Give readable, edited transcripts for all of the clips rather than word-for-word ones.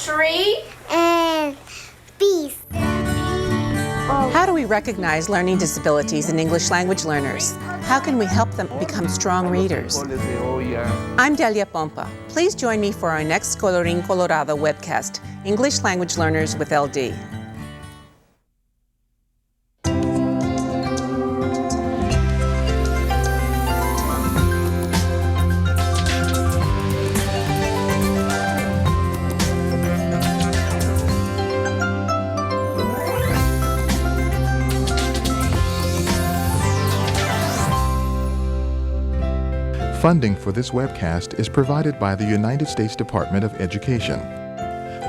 tree, and bees. How do we recognize learning disabilities in English language learners? How can we help them become strong readers? I'm Delia Pompa. Please join me for our next Colorín Colorado webcast, English Language Learners with LD. Funding for this webcast is provided by the United States Department of Education,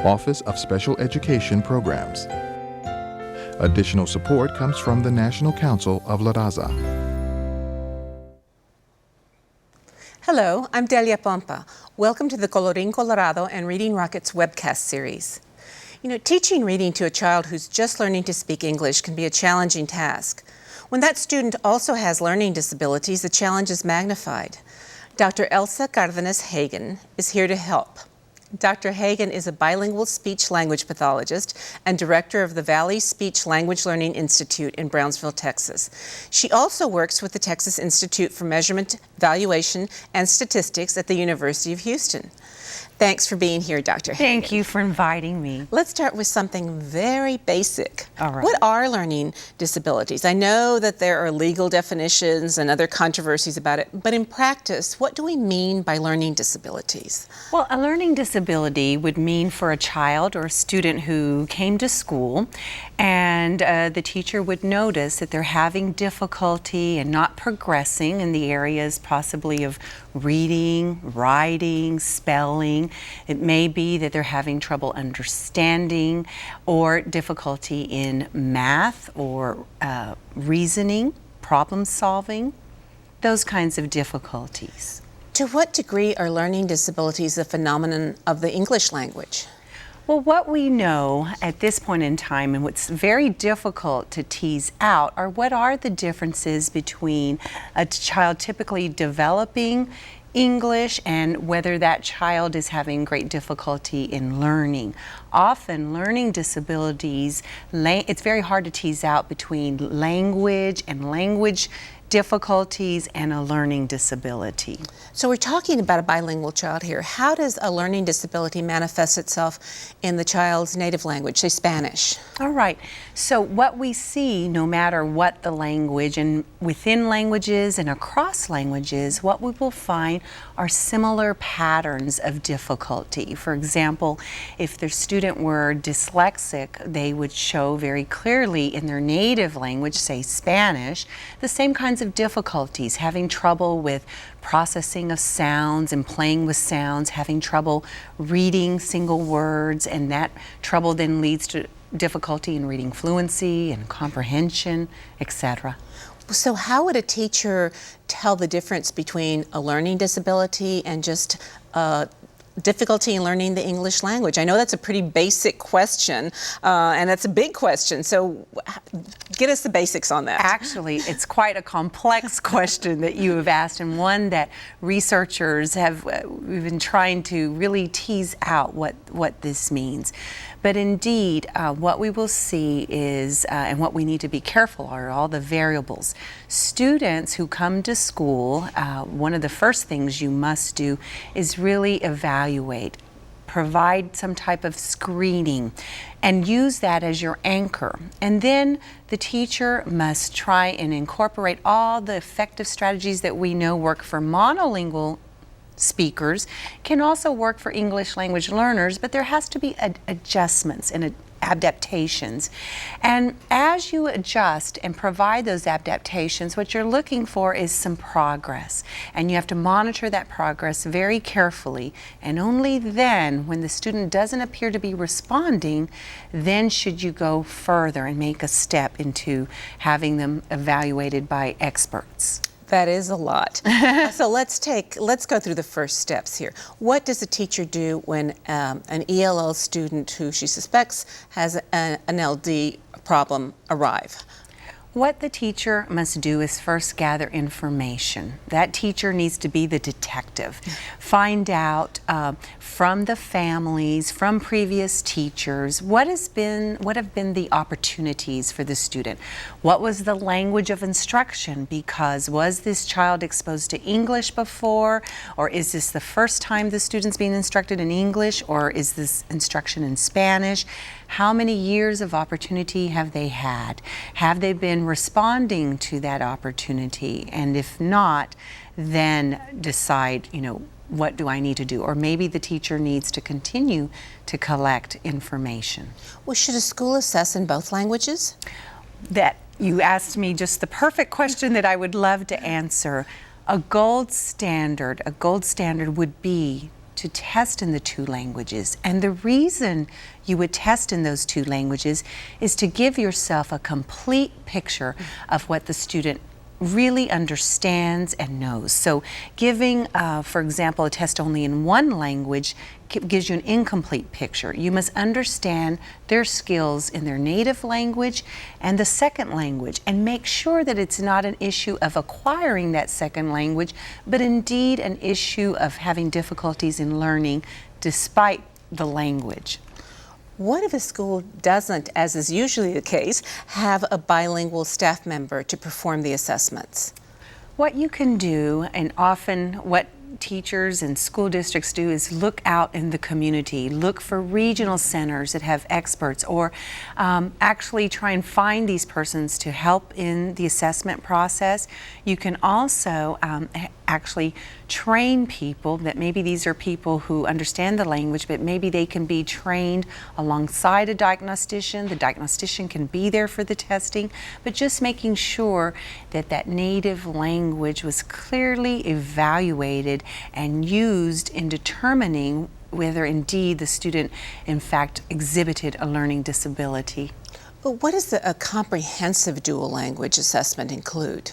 Office of Special Education Programs. Additional support comes from the National Council of La Raza. Hello, I'm Delia Pompa. Welcome to the Colorín Colorado and Reading Rockets webcast series. You know, teaching reading to a child who's just learning to speak English can be a challenging task. When that student also has learning disabilities, the challenge is magnified. Dr. Elsa Cárdenas-Hagan is here to help. Dr. Hagan is a bilingual speech-language pathologist and director of the Valley Speech Language Learning Institute in Brownsville, Texas. She also works with the Texas Institute for Measurement, Evaluation, and Statistics at the University of Houston. Thanks for being here, Dr. Hagan. Thank you for inviting me. Let's start with something very basic. All right. What are learning disabilities? I know that there are legal definitions and other controversies about it, but in practice, what do we mean by learning disabilities? Well, a learning disability would mean for a child or a student who came to school and the teacher would notice that they're having difficulty and not progressing in the areas possibly of reading, writing, spelling. It may be that they're having trouble understanding or difficulty in math or reasoning, problem solving, those kinds of difficulties. To what degree are learning disabilities a phenomenon of the English language? Well, what we know at this point in time and what's very difficult to tease out are what are the differences between a child typically developing English and whether that child is having great difficulty in learning. Often learning disabilities, it's very hard to tease out between language and language difficulties and a learning disability. So we're talking about a bilingual child here. How does a learning disability manifest itself in the child's native language, say Spanish? All right. So what we see, no matter what the language, and within languages and across languages, what we will find are similar patterns of difficulty. For example, if their student were dyslexic, they would show very clearly in their native language, say Spanish, the same kinds of difficulties, having trouble with processing of sounds and playing with sounds, having trouble reading single words, and that trouble then leads to difficulty in reading fluency and comprehension, etc. So how would a teacher tell the difference between a learning disability and just difficulty in learning the English language? I know that's a pretty basic question, and that's a big question, so get us the basics on that. Actually, it's quite a complex question that you have asked, and one that researchers have we've been trying to really tease out what this means. But indeed, what we will see is, and what we need to be careful are all the variables. Students who come to school, one of the first things you must do is really evaluate, provide some type of screening, and use that as your anchor. And then the teacher must try and incorporate all the effective strategies that we know work for monolingual speakers, can also work for English language learners, but there has to be adjustments and adaptations. And as you adjust and provide those adaptations, what you're looking for is some progress. And you have to monitor that progress very carefully. And only then, when the student doesn't appear to be responding, then should you go further and make a step into having them evaluated by experts. That is a lot. So let's go through the first steps here. What does a teacher do when an ELL student who she suspects has an LD problem arrive? What the teacher must do is first gather information. That teacher needs to be the detective. Find out from the families, from previous teachers, what have been the opportunities for the student? What was the language of instruction? Because was this child exposed to English before? Or is this the first time the student's being instructed in English? Or is this instruction in Spanish? How many years of opportunity have they had? Have they been responding to that opportunity? And if not, then decide, what do I need to do? Or maybe the teacher needs to continue to collect information. Well, should a school assess in both languages? That you asked me just the perfect question that I would love to answer. A gold standard would be to test in the two languages. And the reason you would test in those two languages is to give yourself a complete picture of what the student really understands and knows. So giving, for example, a test only in one language gives you an incomplete picture. You must understand their skills in their native language and the second language, and make sure that it's not an issue of acquiring that second language, but indeed an issue of having difficulties in learning despite the language. What if a school doesn't, as is usually the case, have a bilingual staff member to perform the assessments? What you can do, and often what teachers and school districts do, is look out in the community, look for regional centers that have experts, or actually try and find these persons to help in the assessment process. You can also actually train people, that maybe these are people who understand the language, but maybe they can be trained alongside a diagnostician. The diagnostician can be there for the testing, but just making sure that that native language was clearly evaluated and used in determining whether indeed the student in fact exhibited a learning disability. But what does a comprehensive dual language assessment include?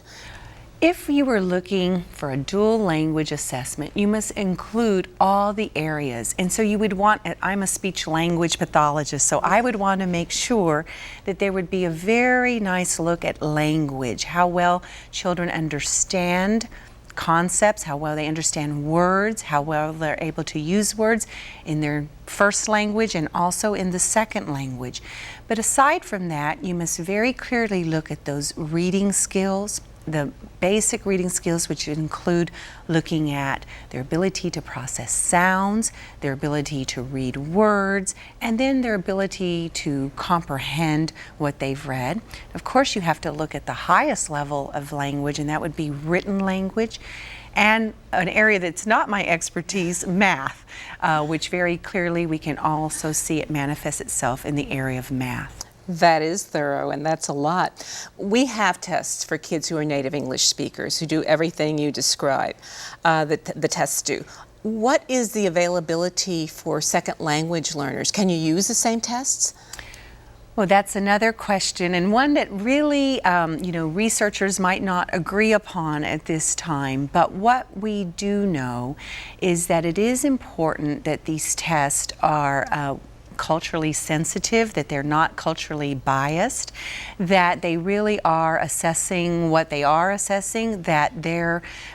If you were looking for a dual language assessment, you must include all the areas. And so you would want, I'm a speech language pathologist, so I would want to make sure that there would be a very nice look at language, how well children understand concepts, how well they understand words, how well they're able to use words in their first language and also in the second language. But aside from that, you must very clearly look at those reading skills, the basic reading skills, which include looking at their ability to process sounds, their ability to read words, and then their ability to comprehend what they've read. Of course, you have to look at the highest level of language, and that would be written language. And an area that's not my expertise, math, which very clearly we can also see it manifest itself in the area of math. That is thorough, and that's a lot. We have tests for kids who are native English speakers, who do everything you describe, the tests do. What is the availability for second language learners? Can you use the same tests? Well, that's another question, and one that really, researchers might not agree upon at this time. But what we do know is that it is important that these tests are culturally sensitive, that they're not culturally biased, that they really are assessing what they are assessing, that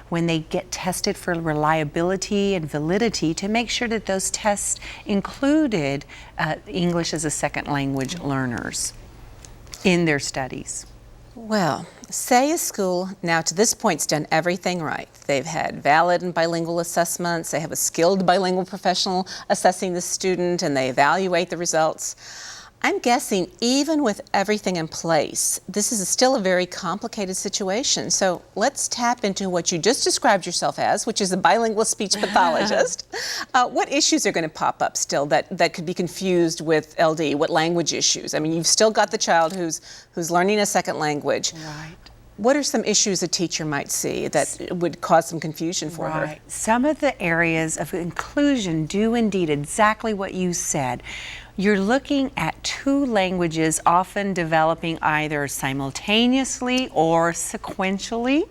when they get tested for reliability and validity, to make sure that those tests included English as a second language learners in their studies. Well, say a school now to this point has done everything right. They've had valid and bilingual assessments, they have a skilled bilingual professional assessing the student, and they evaluate the results. I'm guessing even with everything in place, this is still a very complicated situation. So let's tap into what you just described yourself as, which is a bilingual speech pathologist. What issues are going to pop up still that could be confused with LD? What language issues? I mean, you've still got the child who's learning a second language. Right. What are some issues a teacher might see that would cause some confusion for her? Some of the areas of inclusion do indeed exactly what you said. you're looking at two languages often developing either simultaneously or sequentially.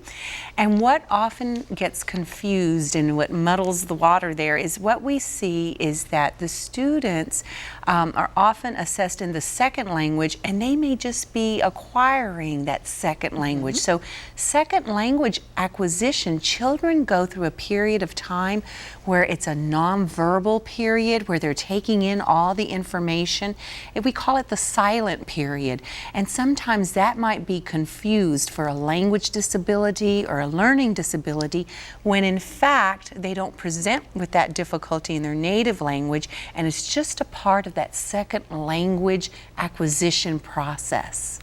And what often gets confused and what muddles the water there is what we see is that the students are often assessed in the second language, and they may just be acquiring that second language. So second language acquisition, children go through a period of time where it's a nonverbal period where they're taking in all the information, and we call it the silent period. And sometimes that might be confused for a language disability or a learning disability when in fact they don't present with that difficulty in their native language, and it's just a part of that second language acquisition process.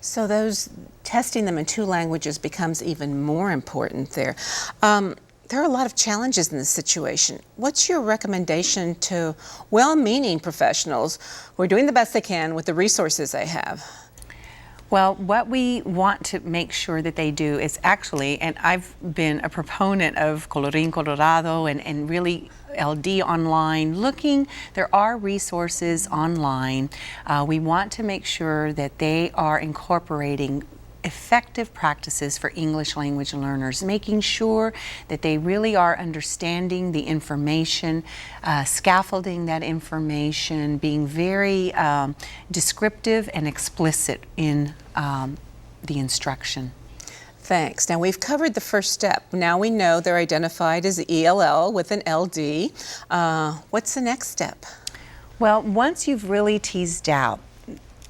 So those testing them in two languages becomes even more important there. There are a lot of challenges in this situation. What's your recommendation to well-meaning professionals who are doing the best they can with the resources they have? Well, what we want to make sure that they do is actually, and I've been a proponent of Colorín Colorado and really LD online, there are resources online. We want to make sure that they are incorporating effective practices for English language learners, making sure that they really are understanding the information, scaffolding that information, being very descriptive and explicit in the instruction. Thanks. Now we've covered the first step. Now we know they're identified as ELL with an LD. What's the next step? Well, once you've really teased out,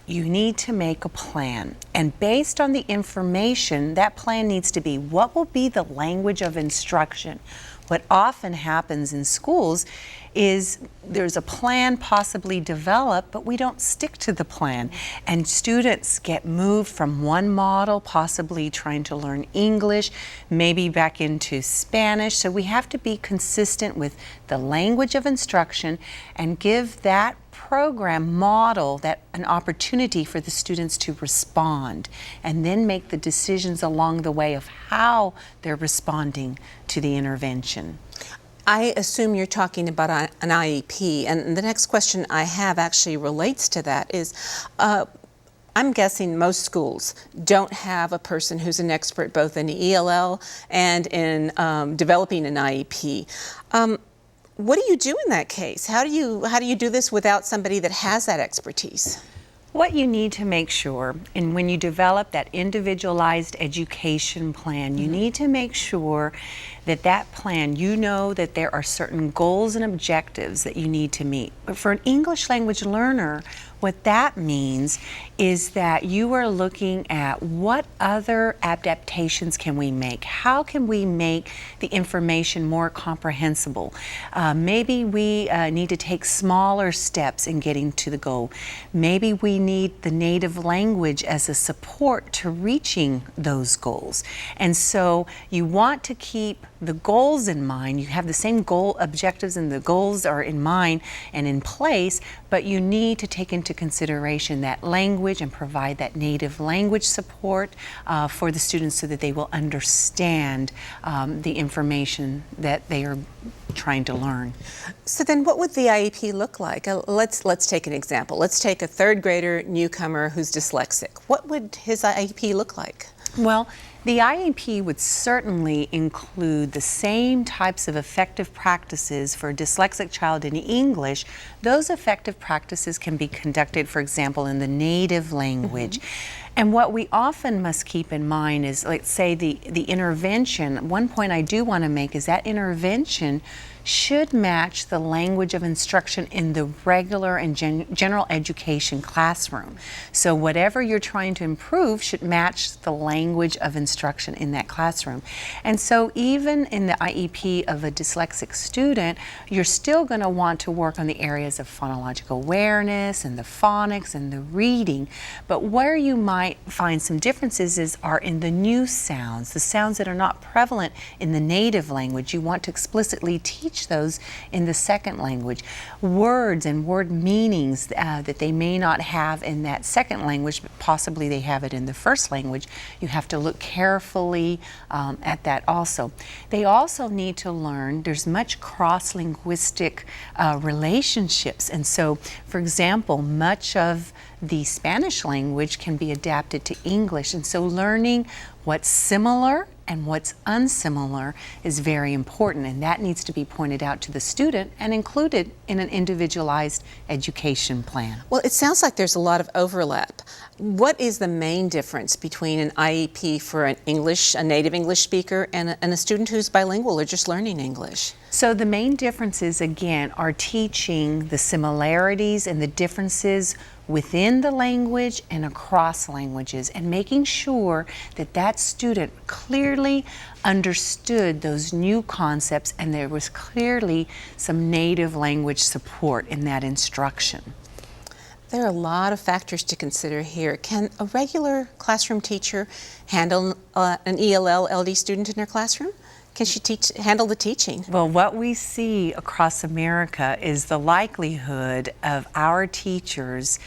you need to make a plan. And based on the information, that plan needs to be what will be the language of instruction. What often happens in schools is there's a plan possibly developed, but we don't stick to the plan. And students get moved from one model, possibly trying to learn English, maybe back into Spanish. So we have to be consistent with the language of instruction and give that program model that an opportunity for the students to respond and then make the decisions along the way of how they're responding to the intervention. I assume you're talking about an IEP, and the next question I have actually relates to that is, I'm guessing most schools don't have a person who's an expert both in ELL and in developing an IEP. What do you do in that case? How do you do this without somebody that has that expertise? What you need to make sure, and when you develop that individualized education plan, you need to make sure that that plan, you know that there are certain goals and objectives that you need to meet. But for an English language learner, what that means is that you are looking at what other adaptations can we make? How can we make the information more comprehensible? Maybe we need to take smaller steps in getting to the goal. Maybe we need the native language as a support to reaching those goals. And so you want to keep the goals in mind. You have the same goal objectives and the goals are in mind and in place, but you need to take into consideration that language and provide that native language support for the students so that they will understand the information that they are trying to learn. So then what would the IEP look like? Let's take an example. Let's take a third grader newcomer who's dyslexic. What would his IEP look like? Well, the IEP would certainly include the same types of effective practices for a dyslexic child in English. Those effective practices can be conducted, for example, in the native language. And what we often must keep in mind is, let's say, the intervention. One point I do want to make is that intervention should match the language of instruction in the regular and general education classroom. So whatever you're trying to improve should match the language of instruction in that classroom. And so even in the IEP of a dyslexic student, you're still going to want to work on the areas of phonological awareness and the phonics and the reading. But where you might might find some differences are in the new sounds, the sounds that are not prevalent in the native language. You want to explicitly teach those in the second language. Words and word meanings that they may not have in that second language, but possibly they have it in the first language. You have to look carefully at that also. They also need to learn, there's much cross-linguistic relationships, and so, for example, much of the Spanish language can be adapted to English, and so learning what's similar and what's unsimilar is very important, and that needs to be pointed out to the student and included in an individualized education plan. Well, it sounds like there's a lot of overlap. What is the main difference between an IEP for a native English speaker and a student who's bilingual or just learning English? So the main differences, again, are teaching the similarities and the differences within the language and across languages, and making sure that that student clearly understood those new concepts and there was clearly some native language support in that instruction. There are a lot of factors to consider here. Can a regular classroom teacher handle an ELL LD student in her classroom? Can she handle the teaching? Well, what we see across America is the likelihood of our teachers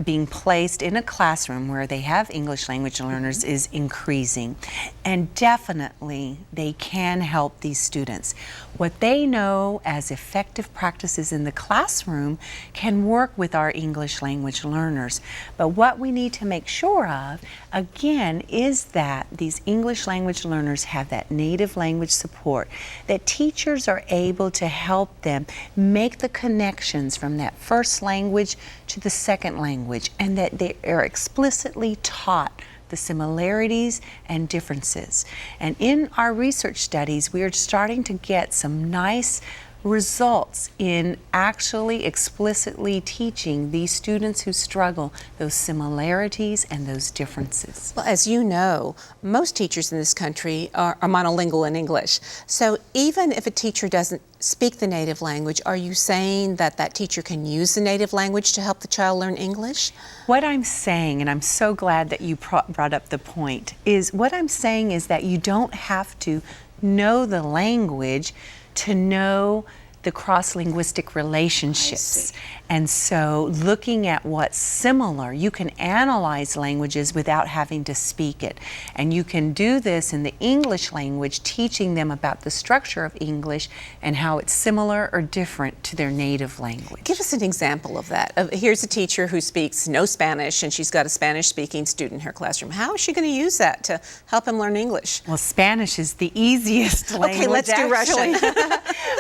being placed in a classroom where they have English language learners is increasing. And definitely they can help these students. What they know as effective practices in the classroom can work with our English language learners. But what we need to make sure of, again, is that these English language learners have that native language support, that teachers are able to help them make the connections from that first language to the second language, and that they are explicitly taught the similarities and differences. And in our research studies, we are starting to get some nice results in actually explicitly teaching these students who struggle those similarities and those differences. Well, as you know, most teachers in this country are monolingual in English. So even if a teacher doesn't speak the native language, are you saying that that teacher can use the native language to help the child learn English? What I'm saying, and I'm so glad that you brought up the point, is what I'm saying is that you don't have to know the language to know the cross-linguistic relationships. And so looking at what's similar, you can analyze languages without having to speak it. And you can do this in the English language, teaching them about the structure of English and how it's similar or different to their native language. Give us an example of that. Here's a teacher who speaks no Spanish and she's got a Spanish-speaking student in her classroom. How is she going to use that to help him learn English? Well, Spanish is the easiest language. Okay, let's do Russian.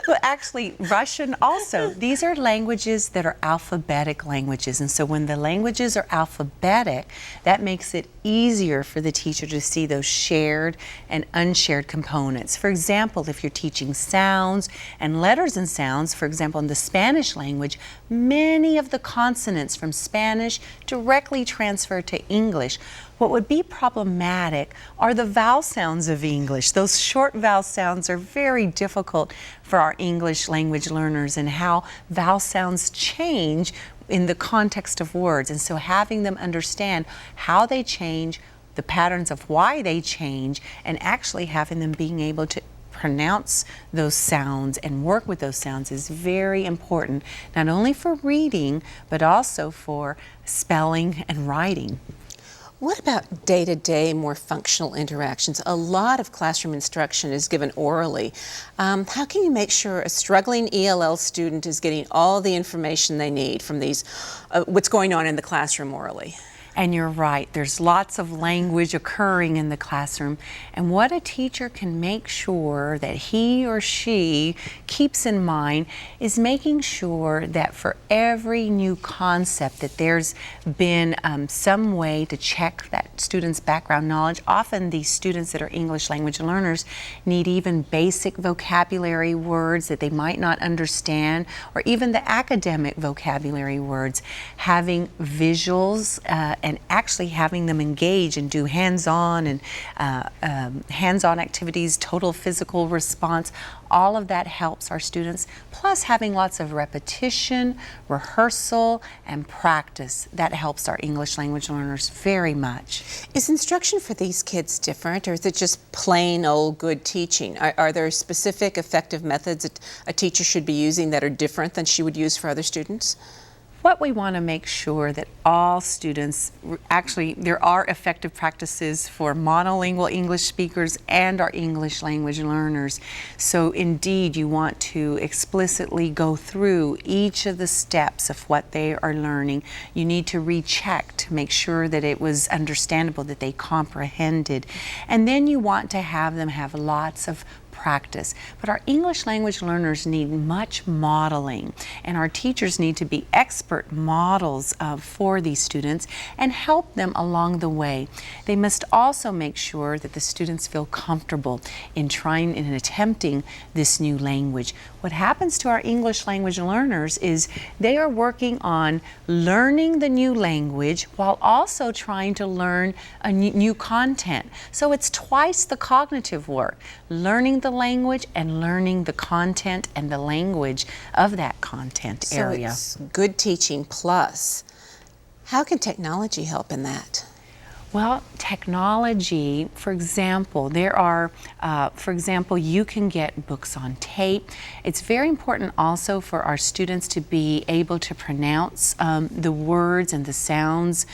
Well, actually, Russian also. These are languages that are alphabetic languages, and so when the languages are alphabetic, that makes it easier for the teacher to see those shared and unshared components. For example, if you're teaching sounds and letters and sounds, for example, in the Spanish language, many of the consonants from Spanish directly transfer to English. What would be problematic are the vowel sounds of English. Those short vowel sounds are very difficult for our English language learners, and how vowel sounds change in the context of words. And so having them understand how they change, the patterns of why they change, and actually having them being able to pronounce those sounds and work with those sounds is very important, not only for reading, but also for spelling and writing. What about day-to-day, more functional interactions? A lot of classroom instruction is given orally. How can you make sure a struggling ELL student is getting all the information they need from these, what's going on in the classroom orally? And you're right, there's lots of language occurring in the classroom, and what a teacher can make sure that he or she keeps in mind is making sure that for every new concept that there's been some way to check that student's background knowledge. Often these students that are English language learners need even basic vocabulary words that they might not understand, or even the academic vocabulary words. Having visuals and actually having them engage and do hands-on and hands-on activities, total physical response, all of that helps our students. Plus having lots of repetition, rehearsal, and practice, that helps our English language learners very much. Is instruction for these kids different, or is it just plain old good teaching? Are there specific effective methods that a teacher should be using that are different than she would use for other students? What we want to make sure that all students, actually there are effective practices for monolingual English speakers and our English language learners. So indeed you want to explicitly go through each of the steps of what they are learning. You need to recheck to make sure that it was understandable, that they comprehended. And then you want to have them have lots of practice. But our English language learners need much modeling, and our teachers need to be expert models for these students and help them along the way. They must also make sure that the students feel comfortable in trying and attempting this new language. What happens to our English language learners is they are working on learning the new language while also trying to learn a new content. So it's twice the cognitive work, learning the language and learning the content and the language of that content area. So it's good teaching plus. How can technology help in that? Well, technology, for example, you can get books on tape. It's very important also for our students to be able to pronounce the words and the sounds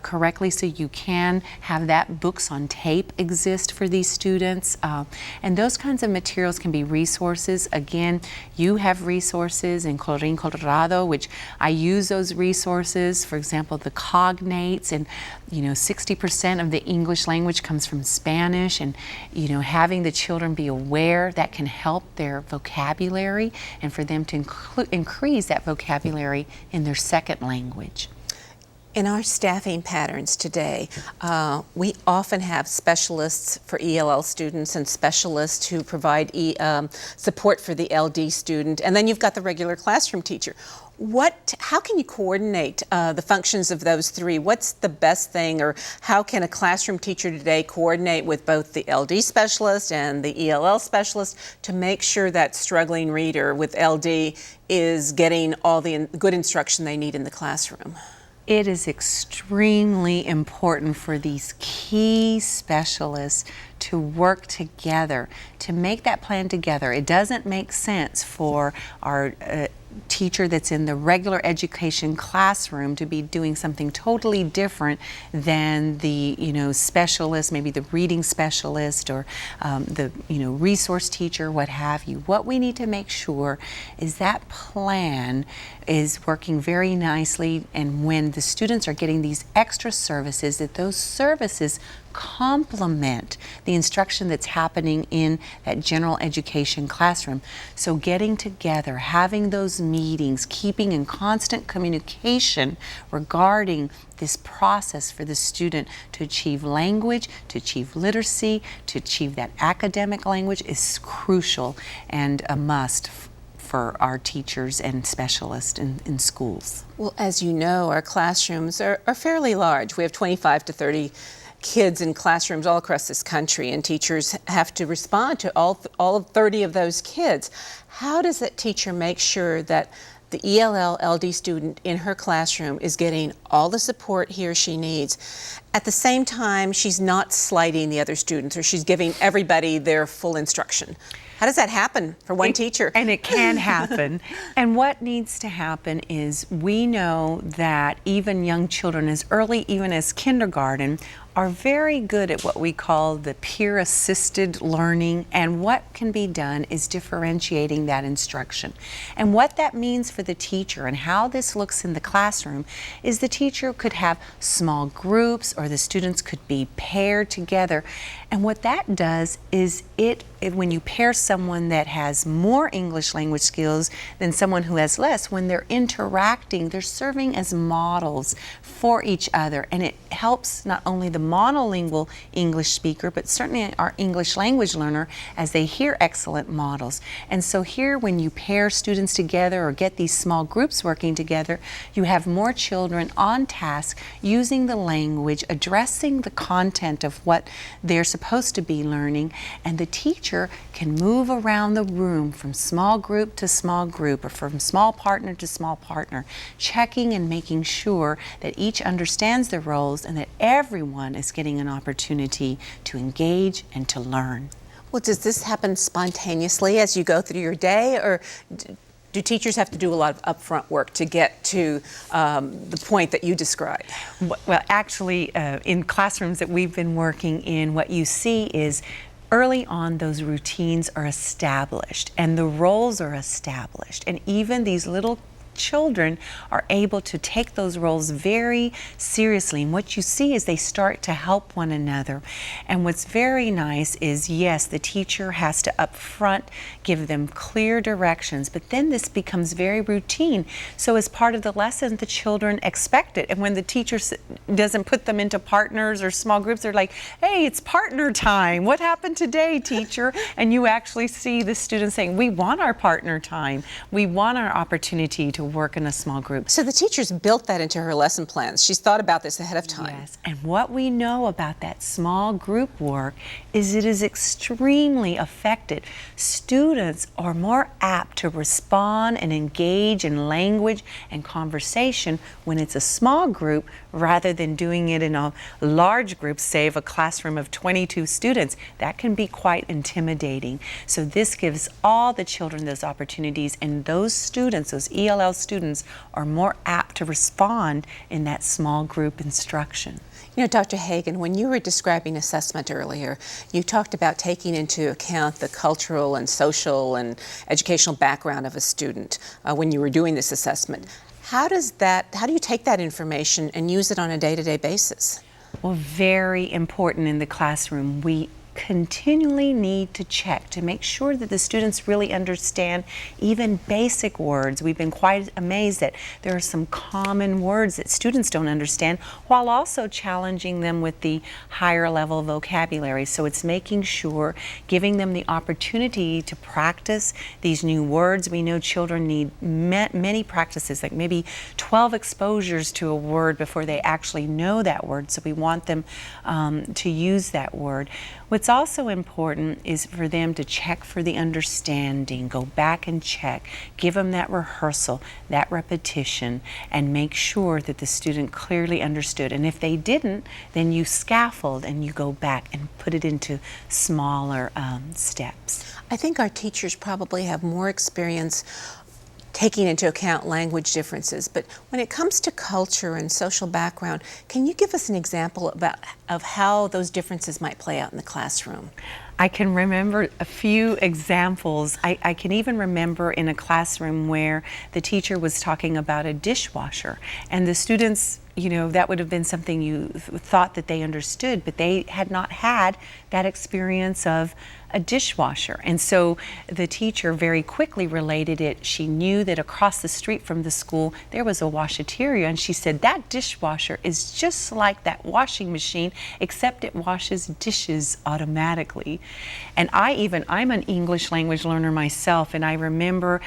correctly, so you can have that books on tape exist for these students. And those kinds of materials can be resources. Again, you have resources in Colorín Colorado, which I use those resources. For example, the cognates, and 60% of the English language comes from Spanish, and having the children be aware that can help their vocabulary and for them to increase that vocabulary in their second language. In our staffing patterns today, we often have specialists for ELL students and specialists who provide support for the LD student, and then you've got the regular classroom teacher. How can you coordinate the functions of those three? What's the best thing, or how can a classroom teacher today coordinate with both the LD specialist and the ELL specialist to make sure that struggling reader with LD is getting all the good instruction they need in the classroom? It is extremely important for these key specialists to work together, to make that plan together. It doesn't make sense for our teacher that's in the regular education classroom to be doing something totally different than the specialist, maybe the reading specialist or the resource teacher, what have you. What we need to make sure is that plan is working very nicely, and when the students are getting these extra services, that those services complement the instruction that's happening in that general education classroom. So getting together, having those meetings, keeping in constant communication regarding this process for the student to achieve language, to achieve literacy, to achieve that academic language is crucial and a must for our teachers and specialists in schools. Well, as you know, our classrooms are fairly large. We have 25 to 30 kids in classrooms all across this country, and teachers have to respond to all 30 of those kids. How does that teacher make sure that the ELL LD student in her classroom is getting all the support he or she needs? At the same time, she's not slighting the other students, or she's giving everybody their full instruction. How does that happen for one teacher? And it can happen. And what needs to happen is, we know that even young children as early even as kindergarten are very good at what we call the peer-assisted learning, and what can be done is differentiating that instruction. And what that means for the teacher and how this looks in the classroom is the teacher could have small groups, or the students could be paired together. And what that does is it when you pair someone that has more English language skills than someone who has less, when they're interacting, they're serving as models for each other. And it helps not only the monolingual English speaker, but certainly our English language learner as they hear excellent models. And so here, when you pair students together or get these small groups working together, you have more children on task using the language, addressing the content of what they're supposed to be learning, and the teacher can move around the room from small group to small group or from small partner to small partner, checking and making sure that each understands their roles and that everyone is getting an opportunity to engage and to learn. Well, does this happen spontaneously as you go through your day, or do teachers have to do a lot of upfront work to get to the point that you described? Well, actually, in classrooms that we've been working in, what you see is early on those routines are established and the roles are established, and even these little children are able to take those roles very seriously, and what you see is they start to help one another. And what's very nice is, yes, the teacher has to up front give them clear directions, but then this becomes very routine. So as part of the lesson, the children expect it, and when the teacher doesn't put them into partners or small groups, they're like, hey, it's partner time. What happened today, teacher? And you actually see the students saying, we want our partner time. We want our opportunity to work in a small group. So the teacher's built that into her lesson plans. She's thought about this ahead of time. Yes, and what we know about that small group work is it is extremely effective. Students are more apt to respond and engage in language and conversation when it's a small group rather than doing it in a large group, say of a classroom of 22 students. That can be quite intimidating. So this gives all the children those opportunities, and those students, those ELL students, are more apt to respond in that small group instruction. You know, Dr. Hagan, when you were describing assessment earlier, you talked about taking into account the cultural and social and educational background of a student when you were doing this assessment. How do you take that information and use it on a day-to-day basis? Well, very important in the classroom. We continually need to check to make sure that the students really understand even basic words. We've been quite amazed that there are some common words that students don't understand, while also challenging them with the higher level vocabulary. So it's making sure, giving them the opportunity to practice these new words. We know children need many practices, like maybe 12 exposures to a word before they actually know that word. So we want them to use that word. What's also important is for them to check for the understanding, go back and check, give them that rehearsal, that repetition, and make sure that the student clearly understood. And if they didn't, then you scaffold and you go back and put it into smaller steps. I think our teachers probably have more experience taking into account language differences, but when it comes to culture and social background, can you give us an example of how those differences might play out in the classroom? I can remember a few examples. I can even remember in a classroom where the teacher was talking about a dishwasher, and the students, you know, that would have been something you thought that they understood, but they had not had that experience of a dishwasher. And so the teacher very quickly related it. She knew that across the street from the school there was a washateria, and she said that dishwasher is just like that washing machine, except it washes dishes automatically. And I'm an English language learner myself, and I remember,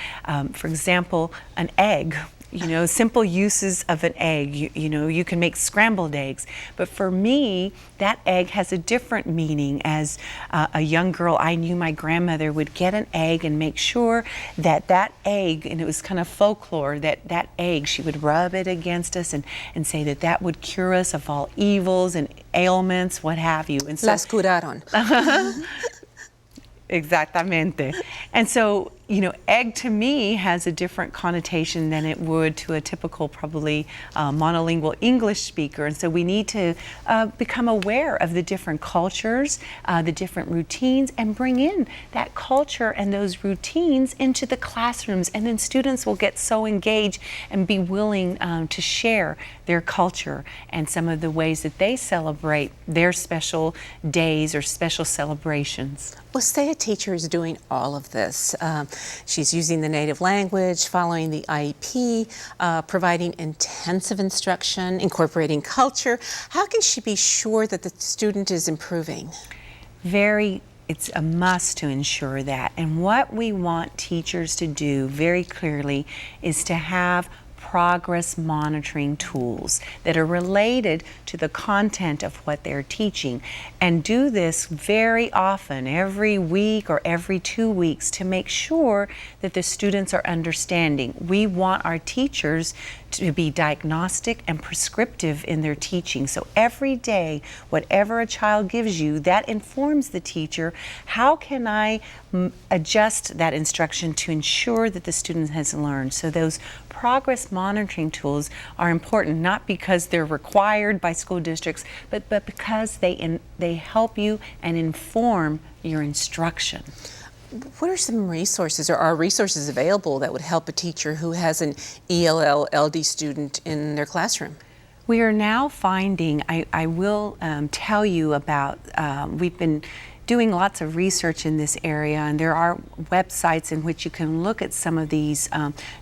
for example, an egg. You know, simple uses of an egg. You know, you can make scrambled eggs. But for me, that egg has a different meaning. As a young girl, I knew my grandmother would get an egg and make sure that that egg, and it was kind of folklore, that egg, she would rub it against us and say that would cure us of all evils and ailments, what have you. And so, Las curaron. Exactamente. And so you know, egg to me has a different connotation than it would to a typical, probably monolingual English speaker. And so we need to become aware of the different cultures, the different routines, and bring in that culture and those routines into the classrooms. And then students will get so engaged and be willing to share their culture and some of the ways that they celebrate their special days or special celebrations. Well, say a teacher is doing all of this. She's using the native language, following the IEP, providing intensive instruction, incorporating culture. How can she be sure that the student is improving? It's a must to ensure that. And what we want teachers to do very clearly is to have progress monitoring tools that are related to the content of what they're teaching, and do this very often, every week or every 2 weeks, to make sure that the students are understanding. We want our teachers to be diagnostic and prescriptive in their teaching. So every day, whatever a child gives you, that informs the teacher, how can I adjust that instruction to ensure that the student has learned? So those progress monitoring tools are important, not because they're required by school districts, but because they help you and inform your instruction. What are some resources, or are resources available that would help a teacher who has an ELL LD student in their classroom? We are now finding, I will tell you about, we've been doing lots of research in this area, and there are websites in which you can look at some of these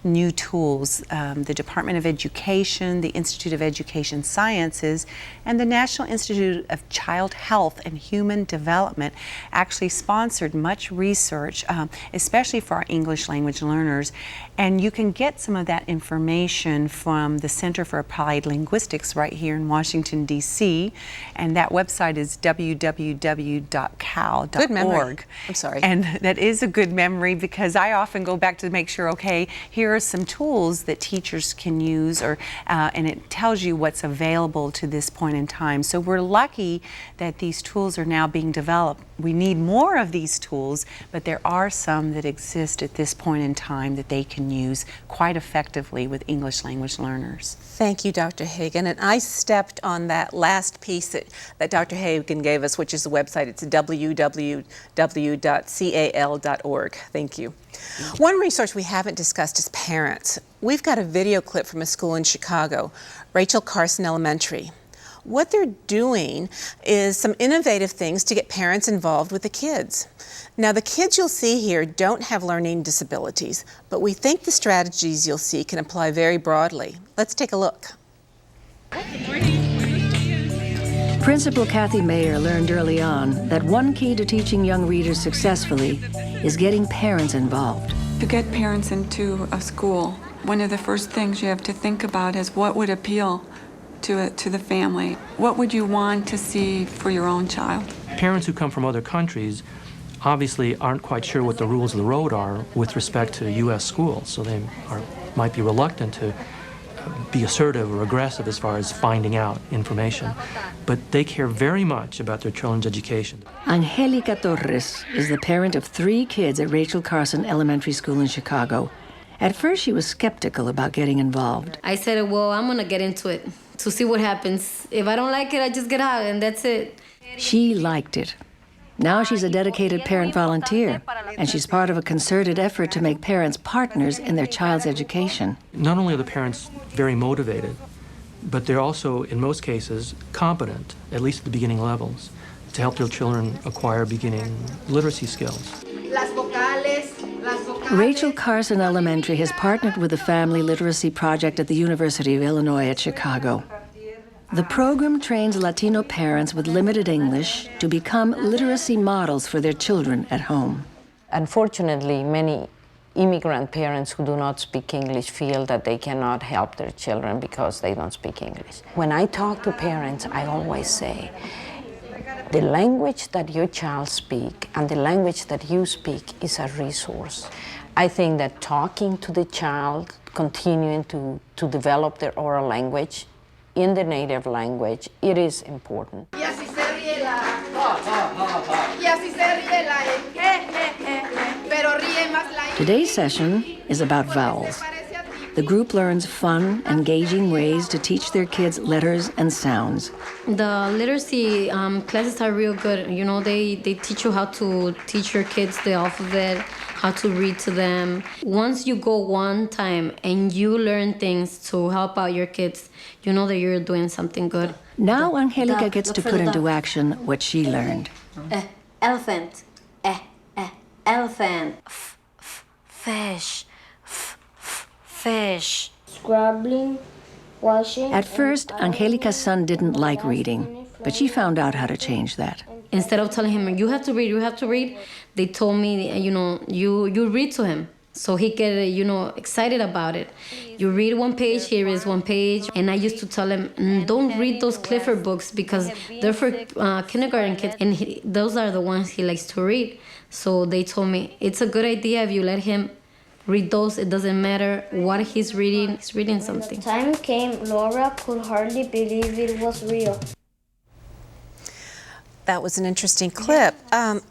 new tools. The Department of Education, the Institute of Education Sciences, and the National Institute of Child Health and Human Development actually sponsored much research, especially for our English language learners. And you can get some of that information from the Center for Applied Linguistics right here in Washington, D.C. And that website is www.cal.org. Good memory. I'm sorry. And that is a good memory, because I often go back to make sure, okay, here are some tools that teachers can use, or and it tells you what's available to this point in time. So we're lucky that these tools are now being developed. We need more of these tools, but there are some that exist at this point in time that they can use quite effectively with English language learners. Thank you, Dr. Hagan. And I stepped on that last piece that Dr. Hagan gave us, which is the website. It's www.cal.org. Thank you. One resource we haven't discussed is parents. We've got a video clip from a school in Chicago, Rachel Carson Elementary. What they're doing is some innovative things to get parents involved with the kids. Now, the kids you'll see here don't have learning disabilities, but we think the strategies you'll see can apply very broadly. Let's take a look. Principal Kathy Mayer learned early on that one key to teaching young readers successfully is getting parents involved. To get parents into a school, one of the first things you have to think about is what would appeal to the family. What would you want to see for your own child? Parents who come from other countries obviously aren't quite sure what the rules of the road are with respect to U.S. schools, so they might be reluctant to be assertive or aggressive as far as finding out information. But they care very much about their children's education. Angelica Torres is the parent of 3 kids at Rachel Carson Elementary School in Chicago. At first, she was skeptical about getting involved. I said, well, I'm gonna get into it to see what happens. If I don't like it, I just get out, and that's it. She liked it. Now she's a dedicated parent volunteer, and she's part of a concerted effort to make parents partners in their child's education. Not only are the parents very motivated, but they're also, in most cases, competent, at least at the beginning levels, to help their children acquire beginning literacy skills. Rachel Carson Elementary has partnered with the Family Literacy Project at the University of Illinois at Chicago. The program trains Latino parents with limited English to become literacy models for their children at home. Unfortunately, many immigrant parents who do not speak English feel that they cannot help their children because they don't speak English. When I talk to parents, I always say, the language that your child speaks and the language that you speak is a resource. I think that talking to the child, continuing to develop their oral language in the native language, it is important. Today's session is about vowels. The group learns fun, engaging ways to teach their kids letters and sounds. The literacy classes are real good. You know, they teach you how to teach your kids the alphabet, how to read to them. Once you go one time and you learn things to help out your kids, you know that you're doing something good. Now Angelica gets to put into action what she learned. Elephant. Elephant. Fish. Fish. Scrubbing, washing. At first, Angelica's son didn't like reading, but she found out how to change that. Instead of telling him, you have to read, they told me, you read to him. So he get, excited about it. You read one page, here is one page. And I used to tell him, don't read those Clifford books because they're for kindergarten kids. And those are the ones he likes to read. So they told me, it's a good idea if you let him read those. It doesn't matter what he's reading something. When the time came, Laura could hardly believe it was real. That was an interesting clip.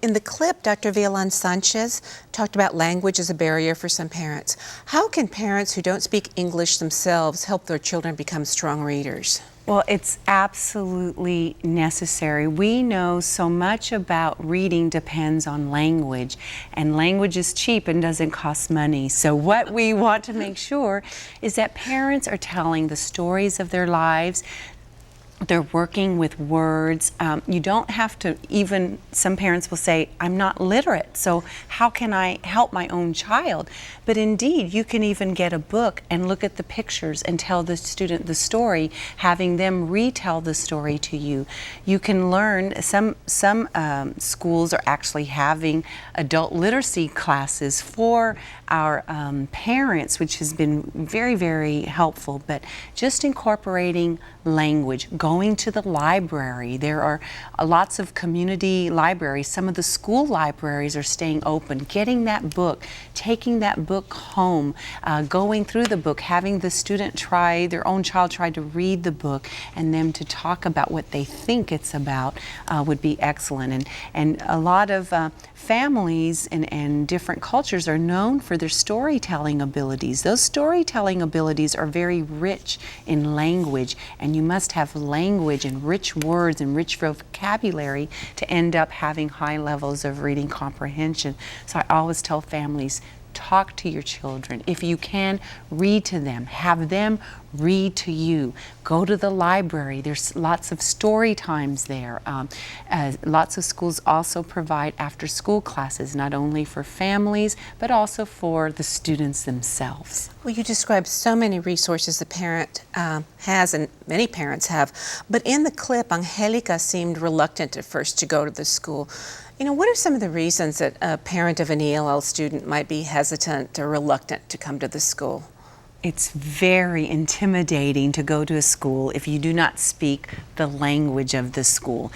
In the clip, Dr. Villan Sanchez talked about language as a barrier for some parents. How can parents who don't speak English themselves help their children become strong readers? Well, it's absolutely necessary. We know so much about reading depends on language, and language is cheap and doesn't cost money. So what we want to make sure is that parents are telling the stories of their lives. They're working with words. You don't have to, even some parents will say, I'm not literate, so how can I help my own child? But indeed, you can even get a book and look at the pictures and tell the student the story, having them retell the story to you. You can learn, some schools are actually having adult literacy classes for our parents, which has been very, very helpful, but just incorporating language, going to the library. There are lots of community libraries. Some of the school libraries are staying open. Getting that book, taking that book home, going through the book, having the student try, their own child try to read the book, and them to talk about what they think it's about would be excellent. And a lot of families and different cultures are known for their storytelling abilities. Those storytelling abilities are very rich in language, and you must have language and rich words and rich vocabulary to end up having high levels of reading comprehension. So I always tell families, talk to your children. If you can, read to them. Have them read to you. Go to the library. There's lots of story times there. Lots of schools also provide after-school classes, not only for families, but also for the students themselves. Well, you described so many resources the parent has, and many parents have, but in the clip, Angelica seemed reluctant at first to go to the school. What are some of the reasons that a parent of an ELL student might be hesitant or reluctant to come to the school? It's very intimidating to go to a school if you do not speak the language of the school.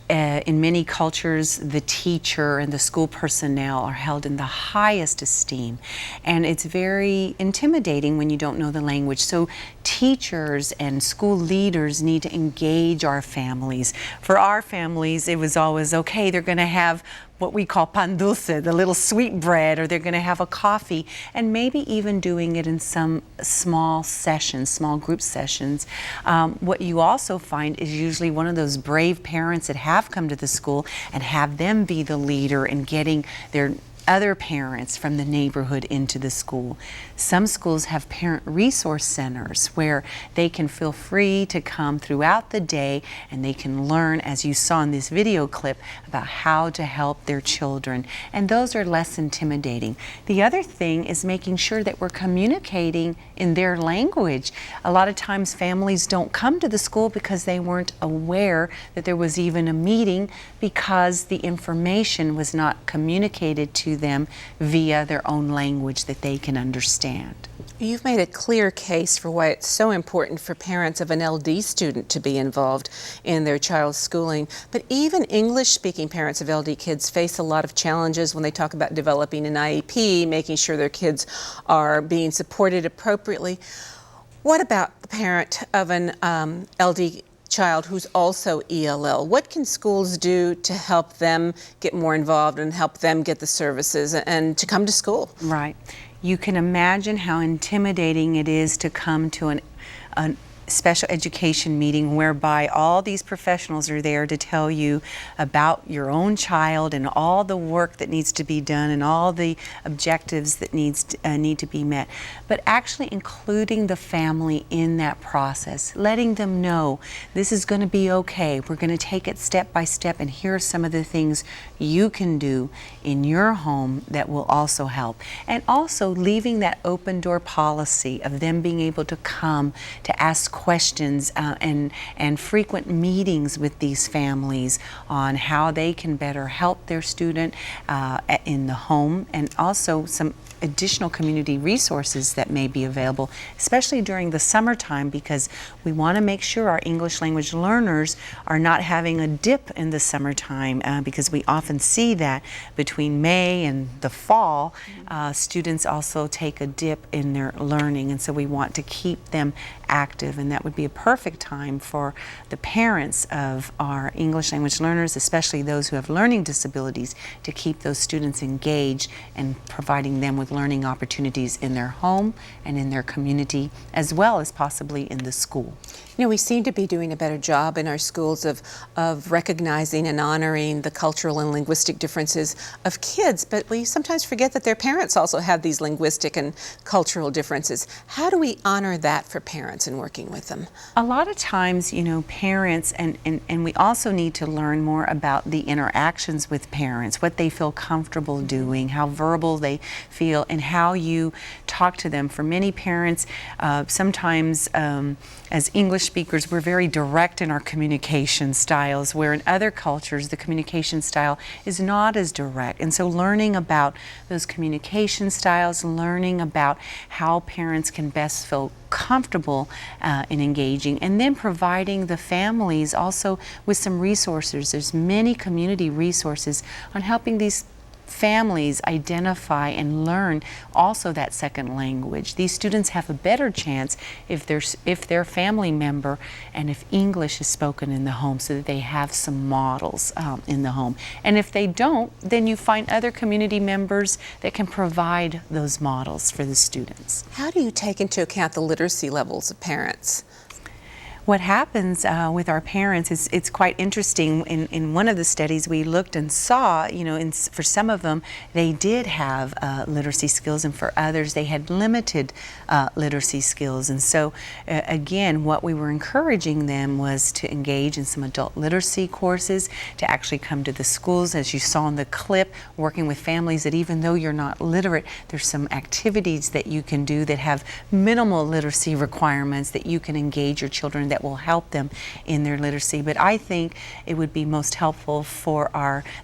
In many cultures, the teacher and the school personnel are held in the highest esteem, and it's very intimidating when you don't know the language. So teachers and school leaders need to engage our families. For our families, it was always, okay, they're going to have what we call pan dulce, the little sweet bread, or they're going to have a coffee, and maybe even doing it in some small sessions, small group sessions. What you also find is usually one of those brave parents that have come to the school and have them be the leader in getting their other parents from the neighborhood into the school. Some schools have parent resource centers where they can feel free to come throughout the day, and they can learn, as you saw in this video clip, about how to help their children. And those are less intimidating. The other thing is making sure that we're communicating in their language. A lot of times families don't come to the school because they weren't aware that there was even a meeting, because the information was not communicated to them via their own language that they can understand. You've made a clear case for why it's so important for parents of an LD student to be involved in their child's schooling. But even English-speaking parents of LD kids face a lot of challenges when they talk about developing an IEP, making sure their kids are being supported appropriately. What about the parent of an LD child who's also ELL? What can schools do to help them get more involved and help them get the services and to come to school? Right. You can imagine how intimidating it is to come to an special education meeting whereby all these professionals are there to tell you about your own child and all the work that needs to be done and all the objectives that need to be met. But actually including the family in that process, letting them know this is going to be okay. We're going to take it step by step, and here are some of the things you can do in your home that will also help. And also leaving that open door policy of them being able to come to ask questions and frequent meetings with these families on how they can better help their student in the home, and also some additional community resources that may be available, especially during the summertime, because we want to make sure our English language learners are not having a dip in the summertime, because we often see that between May and the fall, students also take a dip in their learning, and so we want to keep them active, and that would be a perfect time for the parents of our English language learners, especially those who have learning disabilities, to keep those students engaged and providing them with learning opportunities in their home and in their community, as well as possibly in the school. You know, we seem to be doing a better job in our schools of recognizing and honoring the cultural and linguistic differences of kids, but we sometimes forget that their parents also have these linguistic and cultural differences. How do we honor that for parents in working with them? A lot of times, you know, parents, and we also need to learn more about the interactions with parents, what they feel comfortable doing, how verbal they feel, and how you talk to them. For many parents, sometimes as English speakers, we're very direct in our communication styles, where in other cultures the communication style is not as direct. And so learning about those communication styles, learning about how parents can best feel comfortable in engaging, and then providing the families also with some resources. There's many community resources on helping these families identify and learn also that second language. These students have a better chance if their family member and if English is spoken in the home, so that they have some models in the home. And if they don't, then you find other community members that can provide those models for the students. How do you take into account the literacy levels of parents? What happens with our parents is it's quite interesting. In one of the studies we looked and saw, you know, for some of them they did have literacy skills, and for others they had limited literacy skills. And so again, what we were encouraging them was to engage in some adult literacy courses, to actually come to the schools, as you saw in the clip, working with families that even though you're not literate, there's some activities that you can do that have minimal literacy requirements that you can engage your children that will help them in their literacy. But I think it would be most helpful for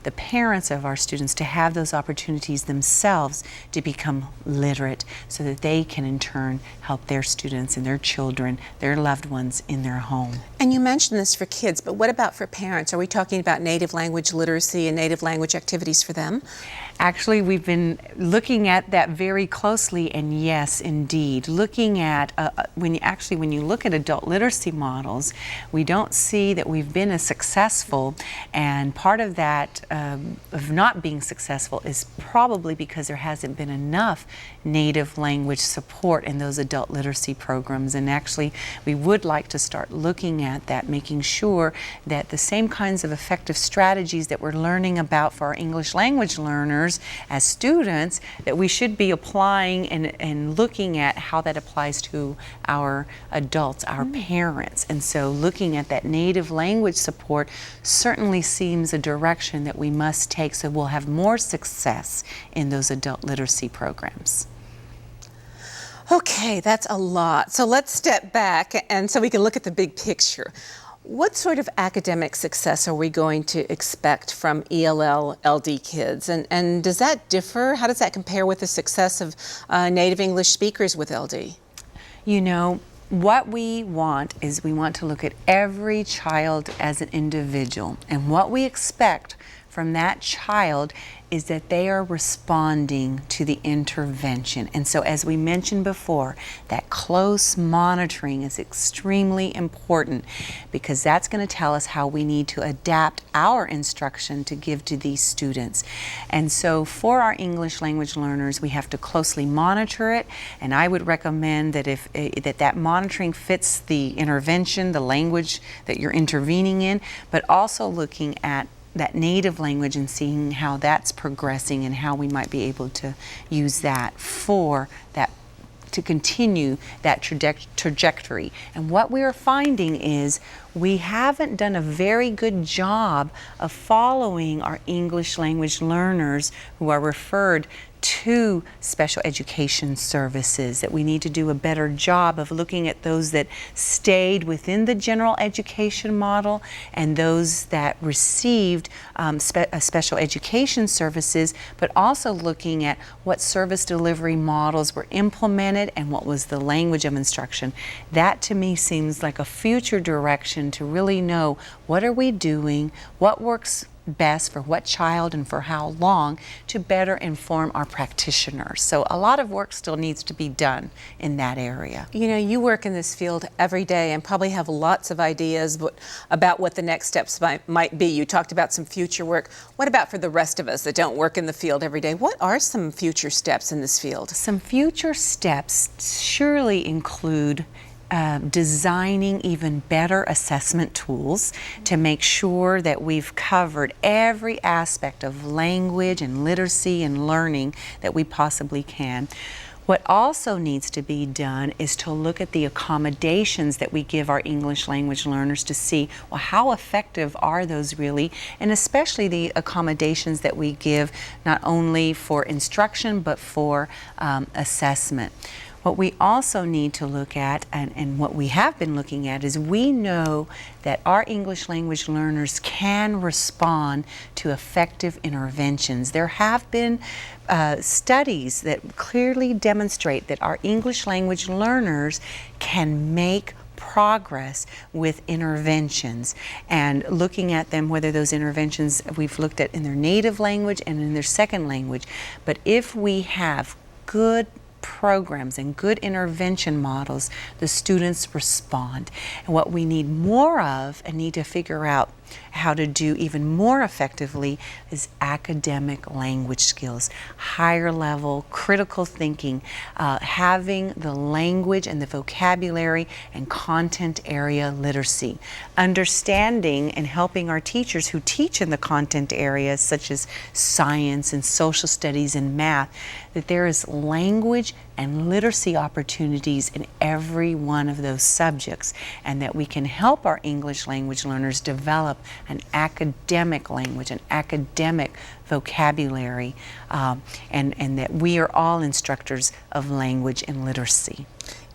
the parents of our students to have those opportunities themselves to become literate, so that they can in turn help their students and their children, their loved ones in their home. And you mentioned this for kids, but what about for parents? Are we talking about native language literacy and native language activities for them? Actually, we've been looking at that very closely, and yes, indeed, looking at when you look at adult literacy models, we don't see that we've been as successful, and part of that of not being successful is probably because there hasn't been enough native language support in those adult literacy programs. And actually, we would like to start looking at that, making sure that the same kinds of effective strategies that we're learning about for our English language learners as students, that we should be applying and looking at how that applies to our adults, our parents. And so looking at that native language support certainly seems a direction that we must take, so we'll have more success in those adult literacy programs. Okay, that's a lot. So let's step back and so we can look at the big picture. What sort of academic success are we going to expect from ELL LD kids? And does that differ? How does that compare with the success of native English speakers with LD? You know, what we want is we want to look at every child as an individual, and what we expect from that child is that they are responding to the intervention. And so, as we mentioned before, that close monitoring is extremely important, because that's going to tell us how we need to adapt our instruction to give to these students. And so for our English language learners, we have to closely monitor it, and I would recommend that if that monitoring fits the intervention, the language that you're intervening in, but also looking at that native language and seeing how that's progressing and how we might be able to use that for that, to continue that trajectory. And what we are finding is we haven't done a very good job of following our English language learners who are referred to special education services, that we need to do a better job of looking at those that stayed within the general education model and those that received special education services, but also looking at what service delivery models were implemented and what was the language of instruction. That to me seems like a future direction to really know what are we doing, what works best for what child and for how long, to better inform our practitioners. So a lot of work still needs to be done in that area. You know, you work in this field every day and probably have lots of ideas about what the next steps might be. You talked about some future work. What about for the rest of us that don't work in the field every day? What are some future steps in this field? Some future steps surely include designing even better assessment tools to make sure that we've covered every aspect of language and literacy and learning that we possibly can. What also needs to be done is to look at the accommodations that we give our English language learners to see, well, how effective are those really, and especially the accommodations that we give not only for instruction but for assessment. What we also need to look at, and what we have been looking at, is we know that our English language learners can respond to effective interventions. There have been studies that clearly demonstrate that our English language learners can make progress with interventions, and looking at them, whether those interventions we've looked at in their native language and in their second language. But if we have good programs and good intervention models, the students respond. And what we need more of and need to figure out how to do even more effectively is academic language skills, higher level critical thinking, having the language and the vocabulary and content area literacy, understanding and helping our teachers who teach in the content areas such as science and social studies and math, that there is language and literacy opportunities in every one of those subjects, and that we can help our English language learners develop an academic language, an academic vocabulary, and that we are all instructors of language and literacy.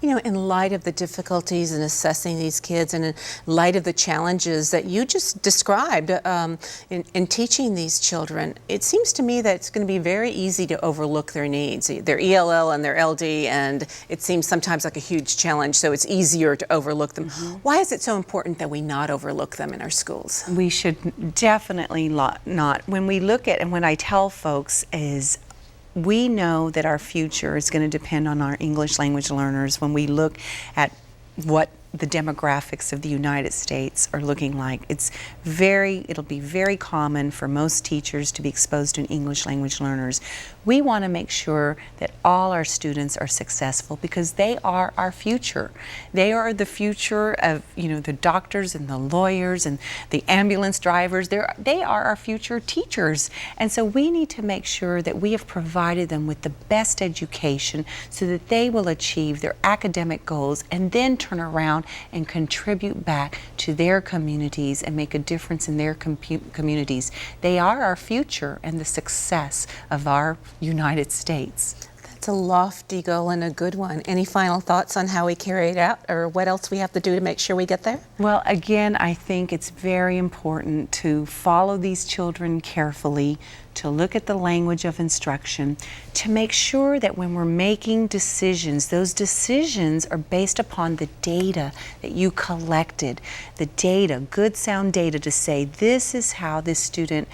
You know, in light of the difficulties in assessing these kids and in light of the challenges that you just described in teaching these children, it seems to me that it's going to be very easy to overlook their needs, their ELL and their LD, and it seems sometimes like a huge challenge, so it's easier to overlook them. Mm-hmm. Why is it so important that we not overlook them in our schools? We should definitely not. When we look at, and when I tell folks is, we know that our future is going to depend on our English language learners. When we look at what the demographics of the United States are looking like, it'll be very common for most teachers to be exposed to English language learners. We want to make sure that all our students are successful, because they are our future. They are the future of, the doctors and the lawyers and the ambulance drivers. They are our future teachers. And so we need to make sure that we have provided them with the best education so that they will achieve their academic goals and then turn around and contribute back to their communities and make a difference in their communities. They are our future and the success of our United States. That's a lofty goal and a good one. Any final thoughts on how we carry it out, or what else we have to do to make sure we get there? Well, again, I think it's very important to follow these children carefully, to look at the language of instruction, to make sure that when we're making decisions, those decisions are based upon the data that you collected, the data, good sound data to say this is how this student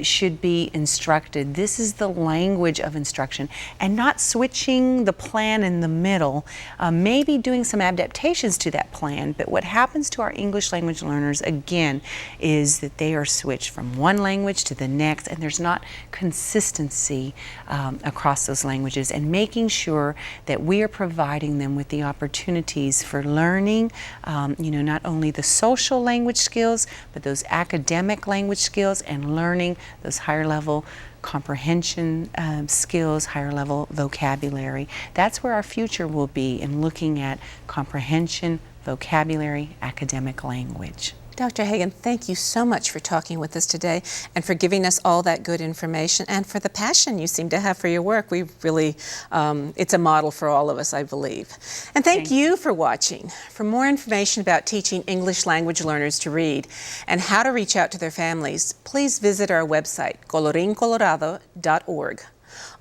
should be instructed. This is the language of instruction, and not switching the plan in the middle, maybe doing some adaptations to that plan. But what happens to our English language learners, again, is that they are switched from one language to the next, and there's not consistency across those languages, and making sure that we are providing them with the opportunities for learning, not only the social language skills, but those academic language skills, and learning those higher level comprehension skills, higher level vocabulary. That's where our future will be, in looking at comprehension, vocabulary, academic language. Dr. Hagan, thank you so much for talking with us today and for giving us all that good information and for the passion you seem to have for your work. We really, it's a model for all of us, I believe. And thank you for watching. For more information about teaching English language learners to read and how to reach out to their families, please visit our website, colorincolorado.org.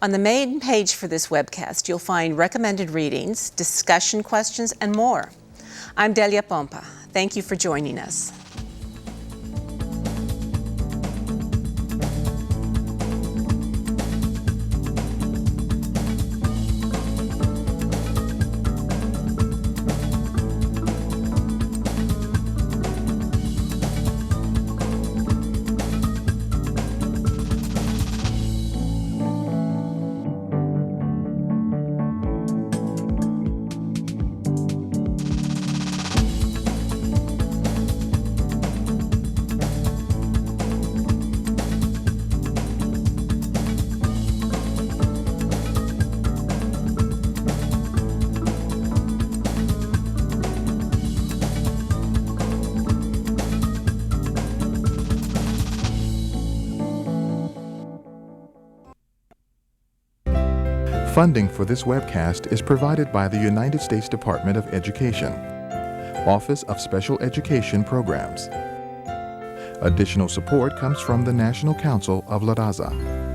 On the main page for this webcast, you'll find recommended readings, discussion questions, and more. I'm Delia Pompa. Thank you for joining us. Funding for this webcast is provided by the United States Department of Education, Office of Special Education Programs. Additional support comes from the National Council of La Raza.